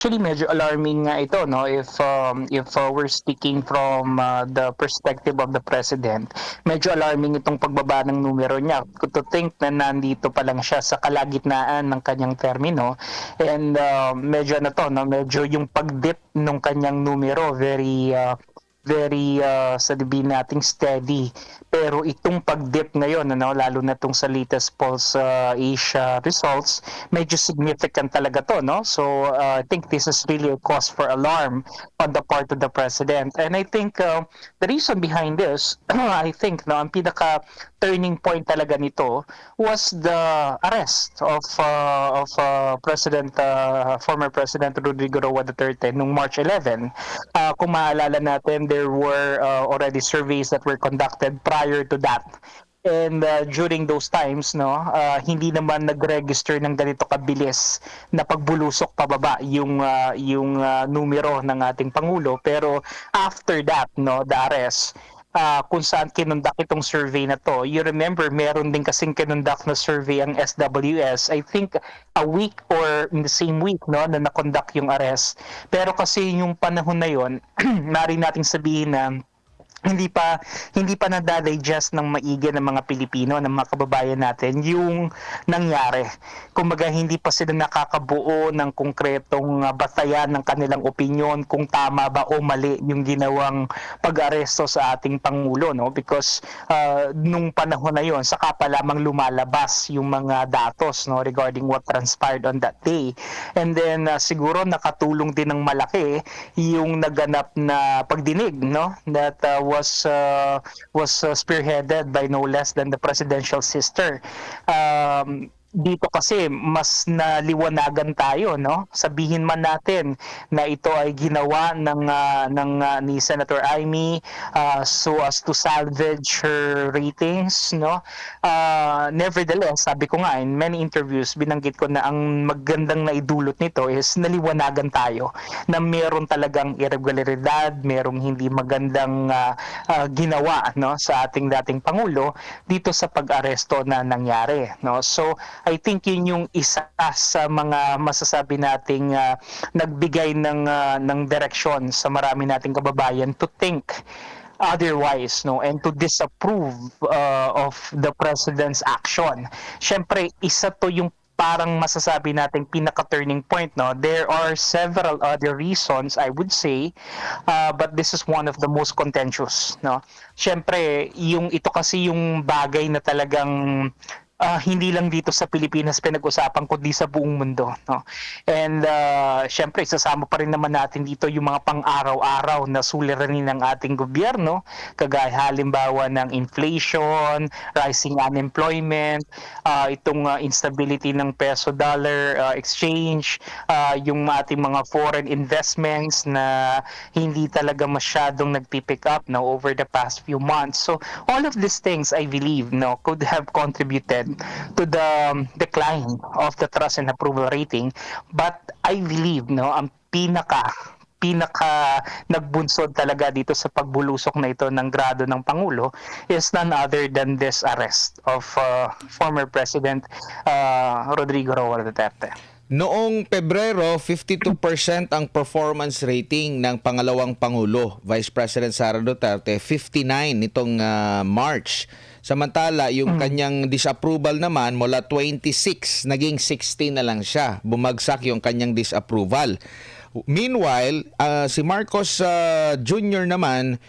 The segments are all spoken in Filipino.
Actually, medyo alarming nga ito, no? If we're speaking from the perspective of the president, medyo alarming itong pagbaba ng numero niya. To think na nandito pa lang siya sa kalagitnaan ng kanyang termino, and medyo ano to, no? Medyo yung pag-dip ng kanyang numero very sabihin nating steady, pero itong pag-dip ngayon, ano, lalo na itong sa latest Pulse Asia results, medyo significant talaga to, no? So I think this is really a cause for alarm on the part of the president, and I think the reason behind this I think, no, ang pinaka turning point talaga nito was the arrest of former President Rodrigo Roa Duterte nung March 11. Kung maalala natin, there were already surveys that were conducted prior to that. And during those times, no, hindi naman nag-register ng ganito kabilis na pagbulusok pababa yung numero ng ating pangulo. Pero after that, no, the arrest, kung saan kinundak itong survey na to. You remember, meron din kasing kinundak na survey ang SWS, I think a week or in the same week, no, na nakondak yung arrest. Pero kasi yung panahon na yon, mari nating sabihin na hindi pa nadadigest ng maigi ng mga Pilipino, ng mga kababayan natin yung nangyari. Kumbaga hindi pa sila nakakabuo ng konkretong batayan ng kanilang opinyon kung tama ba o mali yung ginawang pag-aresto sa ating pangulo, no? Because nung panahon na yon, saka pa lamang lumalabas yung mga datos, no, regarding what transpired on that day. And then siguro nakatulong din ng malaki yung naganap na pagdinig, no, that was spearheaded by no less than the presidential sister. Dito kasi mas naliwanagan tayo, no? Sabihin man natin na ito ay ginawa ni Senator Amy so as to salvage her ratings, no? Nevertheless, sabi ko nga in many interviews, binanggit ko na ang magandang naidulot nito is naliwanagan tayo na meron talagang irregularidad, merong hindi magandang ginawa, no, sa ating dating pangulo dito sa pag-aresto na nangyari, no? So I think yun yung isa sa mga masasabi nating nagbigay ng direksyon sa marami nating kababayan to think otherwise, no, and to disapprove of the president's action. Syempre isa to yung parang masasabi nating pinaka-turning point, no. There are several other reasons, I would say, but this is one of the most contentious, no. Syempre yung ito kasi yung bagay na talagang hindi lang dito sa Pilipinas pinag-usapan kundi sa buong mundo, no. And syempre isasama pa rin naman natin dito yung mga pang-araw-araw na suliranin ng ating gobyerno, kagaya halimbawa ng inflation, rising unemployment, itong instability ng peso-dollar exchange, yung ating mga foreign investments na hindi talaga masyadong nagpipick up, no, over the past few months. So all of these things, I believe, no, could have contributed to the decline of the trust and approval rating, but I believe, no, ang pinaka nagbunsod talaga dito sa pagbulusok na ito ng grado ng Pangulo is none other than this arrest of former President Rodrigo Roa Duterte. Noong Pebrero, 52% ang performance rating ng pangalawang Pangulo, Vice President Sara Duterte, 59 nitong March. Samantala, yung kanyang disapproval naman mula 26, naging 16 na lang siya. Bumagsak yung kanyang disapproval. Meanwhile, si Marcos Jr. naman,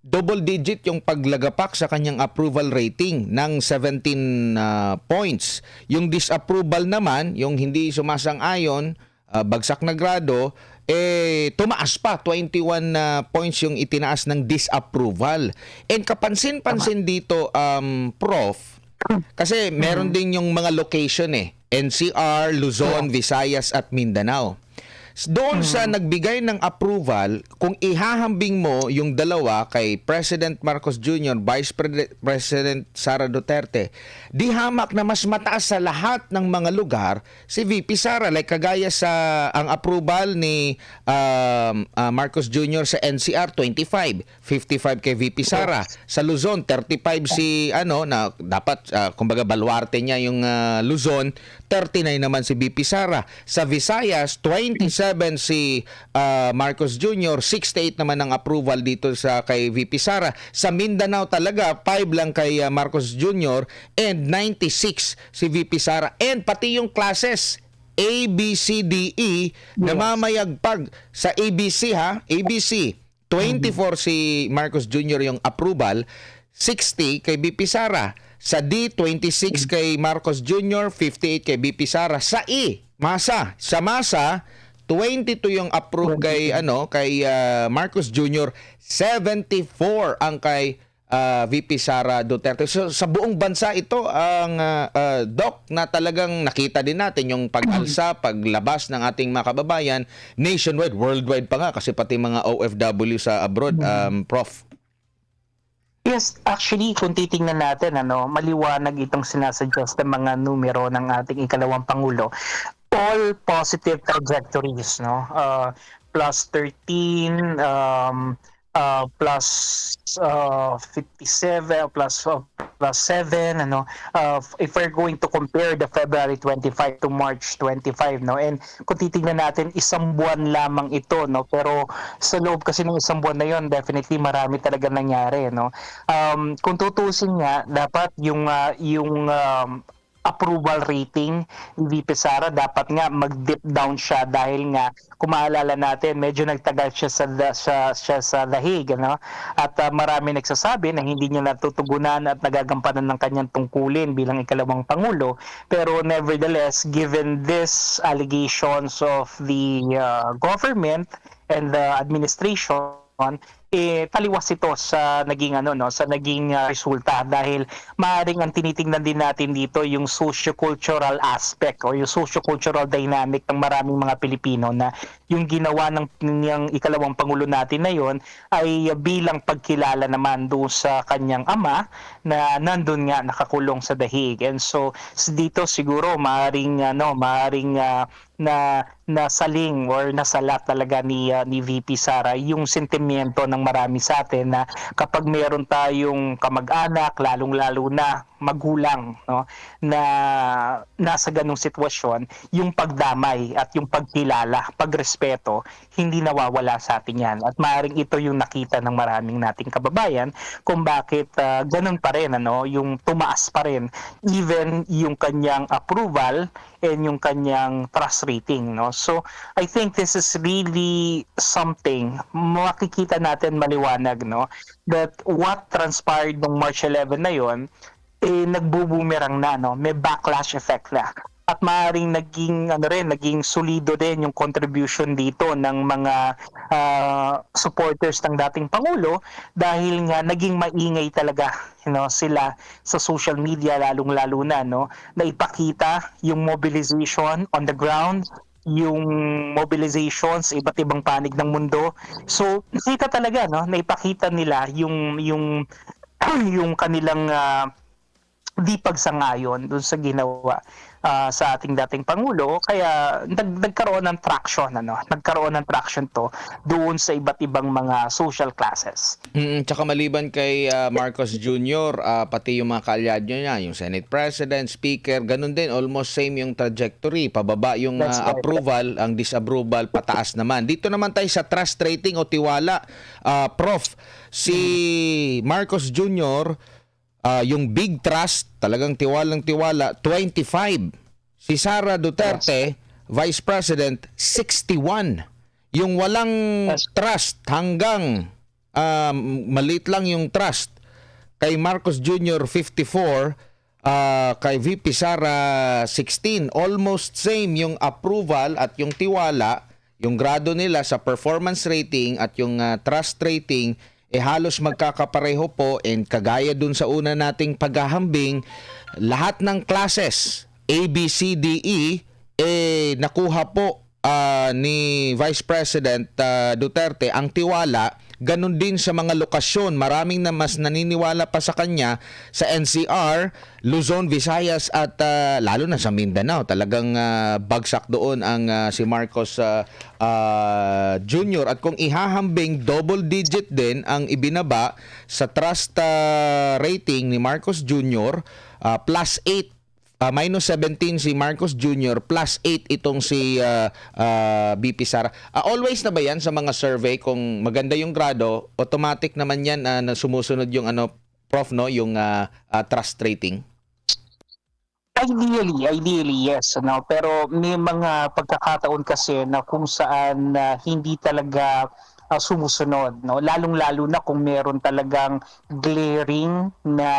double digit yung paglagapak sa kanyang approval rating ng 17 points. Yung disapproval naman, yung hindi sumasang-ayon, bagsak na grado, tumaas pa, 21 points yung itinaas ng disapproval. And kapansin-pansin dito, Prof, kasi meron din yung mga location NCR, Luzon, Visayas at Mindanao. Doon sa nagbigay ng approval, kung ihahambing mo yung dalawa kay President Marcos Jr., President Sara Duterte, di hamak na mas mataas sa lahat ng mga lugar si VP Sara. Like kagaya sa ang approval ni Marcos Jr. sa NCR, 25. 55 kay VP Sara. Sa Luzon, 35 si na dapat kumbaga baluarte niya yung Luzon, 39 naman si VP Sara. Sa Visayas, 27 si Marcos Jr., 68 naman ang approval dito sa kay VP Sara. Sa Mindanao talaga, 5 lang kay Marcos Jr. and 96 si VP Sara. And pati yung classes A, B, C, D, E namamayagpag sa ABC ABC 24 si Marcos Jr. yung approval, 60 kay BP Sara. Sa D, 26 kay Marcos Jr., 58 kay BP Sara. Sa E, sa Masa, 22 yung approve kay Marcos Jr., 74 ang kay VP Sara Duterte. So sa buong bansa ito ang doc na talagang nakita din natin yung pag-alsa, paglabas ng ating mga kababayan nationwide, worldwide pa nga kasi pati mga OFW sa abroad, Prof. Yes, actually, kung titingnan natin, maliwanag itong sinasuggest ng mga numero ng ating ikalawang Pangulo. All positive trajectories, no? Plus 13, plus 57, plus 7, if we're going to compare the February 25 to March 25, no? And kung titingnan natin, isang buwan lamang ito, no? Pero sa loob kasi ng isang buwan na yon, definitely marami talaga nangyari, no? Kung tutusin nga, dapat yung approval rating ni VP Sara dapat nga mag-dip down siya dahil nga kung maalala natin medyo nagtagal siya sa The Hague, at marami nagsasabi na hindi niya natutugunan at nagagampanan ng kanyang tungkulin bilang ikalawang Pangulo, pero nevertheless given this allegations of the government and the administration, taliwas ito sa naging resulta dahil maaaring ang tinitingnan din natin dito yung socio-cultural aspect o yung socio-cultural dynamic ng maraming mga Pilipino na yung ginawa ng ikalawang Pangulo natin na yon ay bilang pagkilala naman doon sa kanyang ama na nandun nga nakakulong sa The Hague. And so dito siguro maaaring na nasaling or nasala talaga ni VP Sara yung sentimiento ng marami sa atin na kapag meron tayong kamag-anak, lalong-lalo na magulang, no, na nasa ganung sitwasyon, yung pagdamay at yung pagkilala, pagrespeto, hindi nawawala sa atin yan. At maaaring ito yung nakita ng maraming nating kababayan kung bakit ganun pa rin, yung tumaas pa rin even yung kanyang approval and yung kanyang trust rating, no. So I think this is really something makikita natin maliwanag, no, that what transpired noong March 11 na yon nagbubumerang na, no, may backlash effect na. At maaaring naging solido din yung contribution dito ng mga supporters ng dating Pangulo dahil nga naging maingay talaga, sila sa social media lalong-lalo na, na ipakita yung mobilization on the ground, yung mobilization sa iba't ibang panig ng mundo. So nakita talaga, na ipakita nila yung yung kanilang di pagsangayon doon sa ginawa sa ating dating Pangulo, kaya nagkaroon ng traction, nagkaroon ng traction to doon sa iba't ibang mga social classes. Tsaka maliban kay Marcos Jr., pati yung mga kaalyado niya, yung Senate President, Speaker, ganun din, almost same yung trajectory, pababa yung approval, ang disapproval pataas naman. Dito naman tayo sa trust rating o tiwala, Prof. Si Marcos Jr., yung big trust, talagang tiwalang-tiwala, 25. Si Sara Duterte, Vice President, 61. Yung walang trust hanggang maliit lang yung trust. Kay Marcos Jr., 54. Kay VP Sara, 16. Almost same yung approval at yung tiwala, yung grado nila sa performance rating at yung trust rating, halos magkakapareho po, and kagaya dun sa una nating paghahambing, lahat ng classes A, B, C, D, E nakuha po ni Vice President Duterte ang tiwala, ganun din sa mga lokasyon. Maraming na mas naniniwala pa sa kanya sa NCR, Luzon, Visayas at lalo na sa Mindanao. Talagang bagsak doon ang si Marcos Jr. At kung ihahambing, double digit din ang ibinaba sa trust rating ni Marcos Jr. Plus 8. Minus 17 si Marcos Jr. Plus 8 itong si BP Sara. Always na ba yan sa mga survey kung maganda yung grado, automatic naman yan na sumusunod yung Prof, no, yung trust rating? Ideally yes, pero may mga pagkakataon kasi na kung saan hindi talaga sumusunod, no, lalong-lalo na kung meron talagang glaring na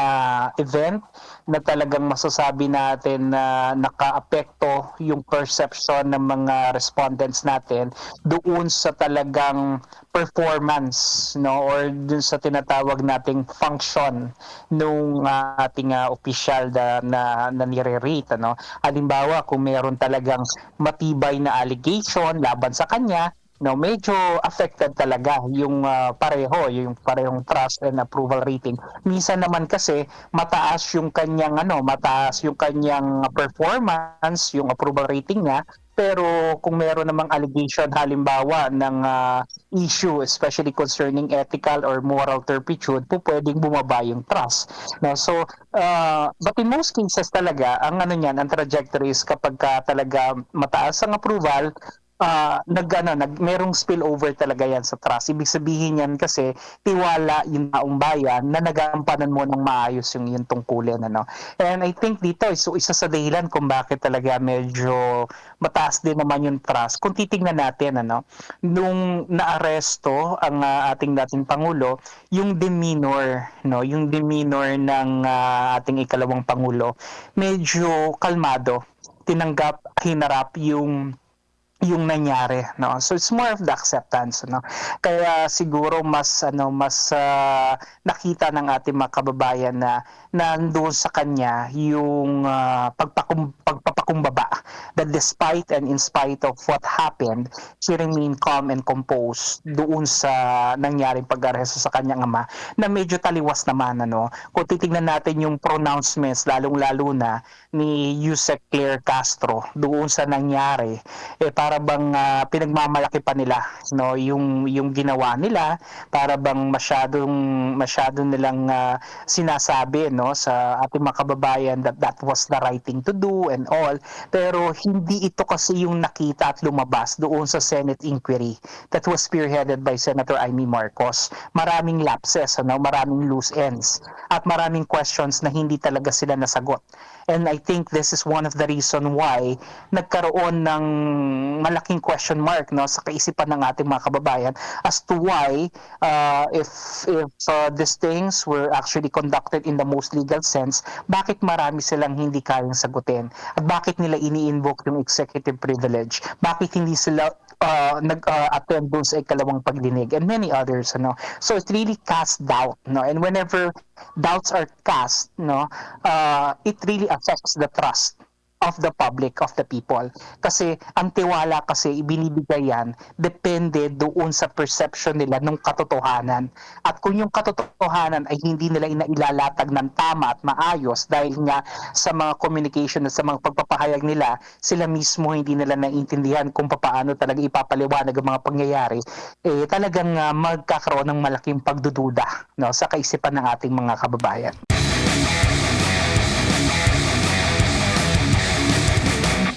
event na talagang masasabi natin na nakaapekto yung perception ng mga respondents natin doon sa talagang performance, no, or dun sa tinatawag nating function nung ating opisyal na nire-rate, ano. Halimbawa, kung meron talagang matibay na allegation laban sa kanya, no, medyo affected talaga yung parehong trust and approval rating. Minsan naman kasi mataas yung kanyang performance, yung approval rating niya, pero kung meron namang allegation halimbawa ng issue especially concerning ethical or moral turpitude, pwedeng bumaba yung trust. No, so but in most cases talaga ang ang trajectory is kapag talaga mataas ang approval, merong spillover talaga yan sa trust. Ibig sabihin yan kasi tiwala yung taong bayan na nagampanan mo ng maayos yung tungkulin, ano. And I think dito isa sa dahilan kung bakit talaga medyo mataas din naman yung trust. Kung titingnan natin, nung naaresto ang ating dating pangulo, yung demeanor ng ating ikalawang pangulo, medyo kalmado. Tinanggap, hinarap yung nangyari, no. So it's more of the acceptance, no. Kaya siguro mas nakita ng ating mga kababayan na nandoon sa kanya yung pagpapakumbaba, that despite and in spite of what happened, she remained calm and composed doon sa nangyaring pag-aresto sa kanyang ama, na medyo taliwas naman, ano. Kung titingnan natin yung pronouncements, lalong-lalo na ni Yusek Claire Castro doon sa nangyari, para bang pinagmamalaki pa nila, no, yung ginawa nila, para bang masyado nilang sinasabi, no, sa ating mga kababayan that was the right thing to do and all. Pero hindi ito kasi yung nakita at lumabas doon sa Senate inquiry that was spearheaded by Senator Amy Marcos. Maraming lapses, maraming loose ends at maraming questions na hindi talaga sila nasagot. And I think this is one of the reason why nagkaroon ng malaking question mark, no, sa kaisipan ng ating mga kababayan as to why if these things were actually conducted in the most legal sense, bakit marami silang hindi kayang sagutin? At bakit nila ini-invoke yung executive privilege? Bakit hindi sila nag-attend doon sa ikalawang pagdinig and many others, ano. So it really casts doubt, no, and whenever doubts are cast, no, it really affects the trust of the public, of the people. Kasi ang tiwala kasi ibinibigay yan depende doon sa perception nila ng katotohanan. At kung yung katotohanan ay hindi nila inailalatag ng tama at maayos dahil nga sa mga communication at sa mga pagpapahayag nila, sila mismo hindi nila naiintindihan kung paano talaga ipapaliwanag ang mga pangyayari, talagang magkakaroon ng malaking pagdududa, no, sa kaisipan ng ating mga kababayan.